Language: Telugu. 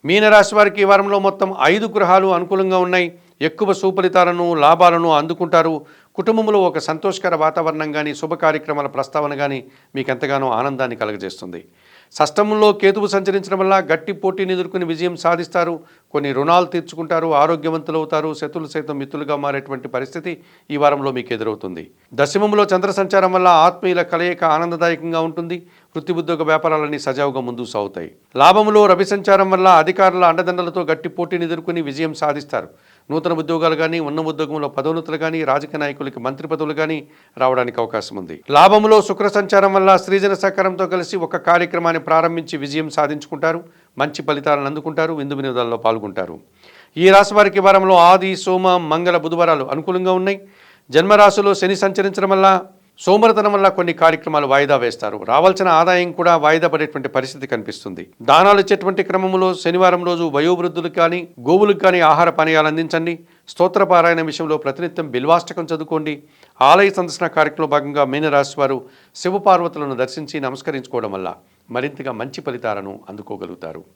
మీనరాశి వారికి ఈ వారంలో మొత్తం 5 గ్రహాలు అనుకూలంగా ఉన్నాయి. ఎక్కువ సుఫలితాలను లాభాలను అందుకుంటారు. కుటుంబంలో ఒక సంతోషకర వాతావరణం కానీ శుభ కార్యక్రమాల ప్రస్తావన కానీ మీకు ఎంతగానో ఆనందాన్ని కలుగజేస్తుంది. షష్టమంలో కేతువు సంచరించడం వల్ల గట్టి పోటీని ఎదుర్కొని విజయం సాధిస్తారు. కొన్ని రుణాలు తీర్చుకుంటారు, ఆరోగ్యవంతులు అవుతారు. శత్రులు సైతం మిత్రులుగా మారేటువంటి పరిస్థితి ఈ వారంలో మీకు ఎదురవుతుంది. దశమంలో చంద్ర సంచారం వల్ల ఆత్మీయుల కలయిక ఆనందదాయకంగా ఉంటుంది. వృత్తి ఉద్యోగ వ్యాపారాలన్నీ సజావుగా ముందుకు సాగుతాయి. లాభంలో రవి సంచారం వల్ల అధికారుల అండదండలతో గట్టి పోటీని ఎదుర్కొని విజయం సాధిస్తారు. నూతన ఉద్యోగాలు కానీ, ఉన్న ఉద్యోగంలో పదోన్నతులు కానీ, రాజకీయ నాయకులకి మంత్రి పదవులు కానీ రావడానికి అవకాశం ఉంది. లాభంలో శుక్ర సంచారం వల్ల స్త్రీజన సహకారంతో కలిసి ఒక కార్యక్రమాన్ని ప్రారంభించి విజయం సాధించుకుంటారు. మంచి ఫలితాలను అందుకుంటారు. విందు వినోదాల్లో పాల్గొంటారు. ఈ రాశి వారికి వారంలో ఆది, సోమ, మంగళ, బుధవారాలు అనుకూలంగా ఉన్నాయి. జన్మరాశిలో శని సంచరించడం వల్ల సోమరతనం వల్ల కొన్ని కార్యక్రమాలు వాయిదా వేస్తారు. రావాల్సిన ఆదాయం కూడా వాయిదా పడేటువంటి పరిస్థితి కనిపిస్తుంది. దానాలు ఇచ్చేటువంటి క్రమంలో శనివారం రోజు వయోవృద్ధులకు కానీ, గోవులకు కానీ ఆహార పానీయాలు అందించండి. స్తోత్రపారాయణ విషయంలో ప్రతినిత్యం బిల్వాష్టకం చదువుకోండి. ఆలయ సందర్శన కార్యక్రమంలో భాగంగా మీనరాశి వారు శివపార్వతులను దర్శించి నమస్కరించుకోవడం వల్ల మరింతగా మంచి ఫలితాలను అందుకోగలుగుతారు.